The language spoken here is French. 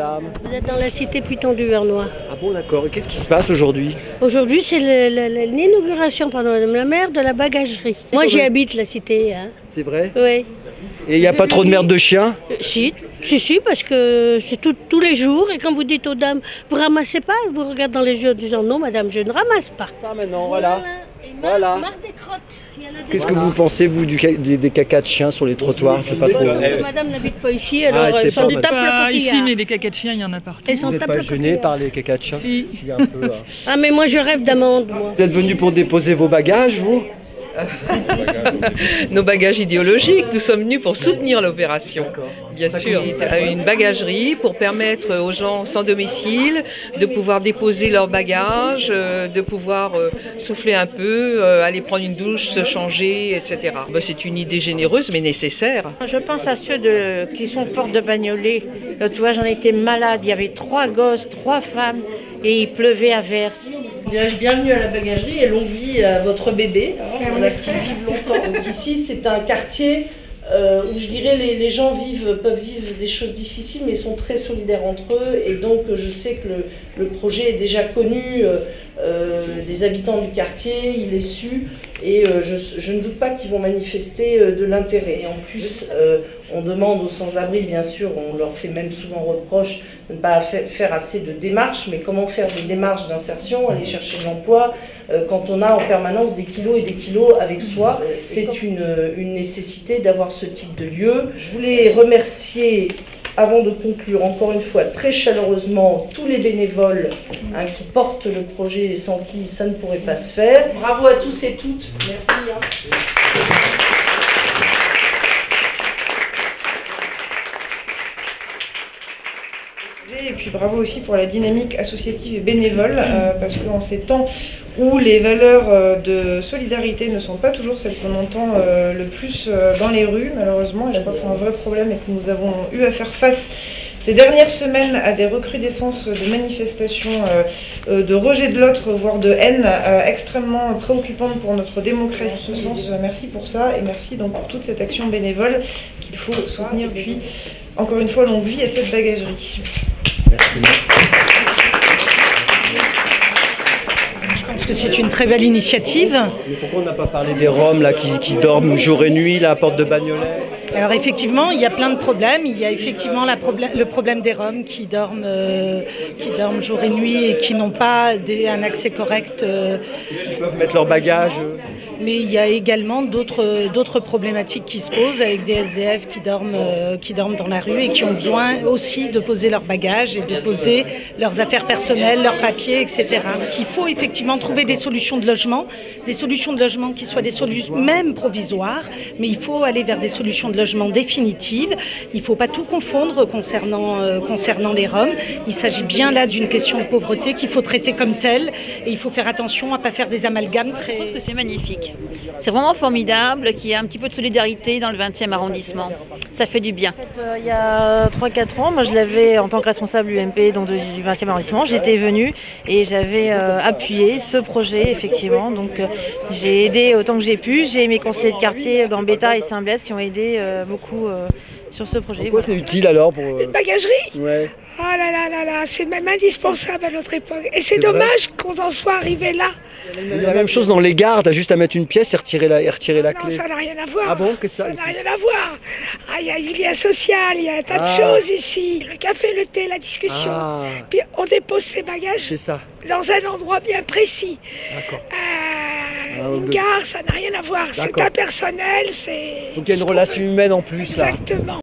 madame? Vous êtes dans la cité Puy-Tendue-Vernois. Ah bon, d'accord. Et qu'est-ce qui se passe aujourd'hui? Aujourd'hui, c'est l'inauguration par Madame la maire de la bagagerie. Moi, j'y habite, la cité. Hein. C'est vrai? Oui. Et il n'y a pas trop de merde de chien? Si, parce que c'est tous les jours. Et quand vous dites aux dames, vous ramassez pas, vous regardez dans les yeux en disant non, madame, je ne ramasse pas. Ça maintenant, voilà. Voilà. Marre des crottes. Qu'est-ce que vous pensez, vous, des cacas de chiens sur les trottoirs? C'est pas trop... Madame n'habite pas ici, alors elles sont du tape le ici, mais les cacas de chiens, il y en a partout. Vous n'êtes pas gêné par les cacas de chiens? Si. Un peu, hein. Ah, mais moi, je rêve d'amande, moi. Vous êtes venu pour déposer vos bagages, vous? Nos bagages idéologiques, nous sommes venus pour soutenir l'opération, bien sûr. Une bagagerie pour permettre aux gens sans domicile de pouvoir déposer leurs bagages, de pouvoir souffler un peu, aller prendre une douche, se changer, etc. C'est une idée généreuse mais nécessaire. Je pense à ceux qui sont porte de Bagnolet. Tu vois, j'en étais malade, il y avait 3 gosses, 3 femmes et il pleuvait à verse. Bienvenue à la bagagerie et longue vie à votre bébé. Voilà, qu'ils vivent longtemps. Donc ici, c'est un quartier où je dirais les gens peuvent vivre des choses difficiles, mais ils sont très solidaires entre eux. Et donc, je sais que le projet est déjà connu des habitants du quartier, il est su. Et je ne doute pas qu'ils vont manifester de l'intérêt. Et en plus, on demande aux sans-abri, bien sûr, on leur fait même souvent reproche de ne pas faire assez de démarches, mais comment faire des démarches d'insertion, aller chercher de l'emploi, quand on a en permanence des kilos et des kilos avec soi. C'est une nécessité d'avoir ce type de lieu. Je voulais remercier, avant de conclure, encore une fois, très chaleureusement, tous les bénévoles qui portent le projet et sans qui ça ne pourrait pas se faire. Bravo à tous et toutes. Merci. Et puis bravo aussi pour la dynamique associative et bénévole, parce qu'en ces temps où les valeurs de solidarité ne sont pas toujours celles qu'on entend le plus dans les rues, malheureusement, et je crois que c'est un vrai problème et que nous avons eu à faire face ces dernières semaines à des recrudescences de manifestations, de rejet de l'autre, voire de haine extrêmement préoccupantes pour notre démocratie. Merci pour ça et merci donc pour toute cette action bénévole qu'il faut soutenir. Puis, encore une fois, longue vie à cette bagagerie. Merci. Je pense que c'est une très belle initiative. Mais pourquoi on n'a pas parlé des Roms là, qui dorment jour et nuit là, à Porte de Bagnolet? Alors effectivement, il y a plein de problèmes. Il y a effectivement le problème des Roms qui dorment jour et nuit et qui n'ont pas un accès correct. Ils peuvent mettre leurs bagages. Mais il y a également d'autres problématiques qui se posent avec des SDF qui dorment dans la rue et qui ont besoin aussi de poser leurs bagages et de poser leurs affaires personnelles, leurs papiers, etc. Donc il faut effectivement trouver des solutions de logement qui soient des solutions même provisoires, mais il faut aller vers des solutions de logement définitives. Il ne faut pas tout confondre concernant les Roms. Il s'agit bien là d'une question de pauvreté qu'il faut traiter comme telle et il faut faire attention à ne pas faire des amalgames. Je trouve que c'est magnifique. C'est vraiment formidable qu'il y ait un petit peu de solidarité dans le 20e arrondissement. Ça fait du bien. En fait, il y a 3-4 ans, moi je l'avais en tant que responsable UMP donc du 20e arrondissement, j'étais venue et j'avais appuyé ce projet effectivement. Donc j'ai aidé autant que j'ai pu. J'ai mes conseillers de quartier Gambetta et Saint-Blaise qui ont aidé beaucoup sur ce projet. Pourquoi c'est utile alors pour... Une bagagerie? Ouais. Oh là là là là, c'est même indispensable à notre époque. Et c'est dommage qu'on en soit arrivé là. Il y a la même chose dans les gares, t'as juste à mettre une pièce et retirer la clé. Non, ça n'a rien à voir. Ah bon, ça n'a rien à voir. Il y a du lien social, il y a un tas de choses ici. Le café, le thé, la discussion. Puis on dépose ses bagages dans un endroit bien précis. D'accord. Une gare, ça n'a rien à voir. C'est impersonnel, c'est... Donc il y a une relation humaine en plus là. Exactement.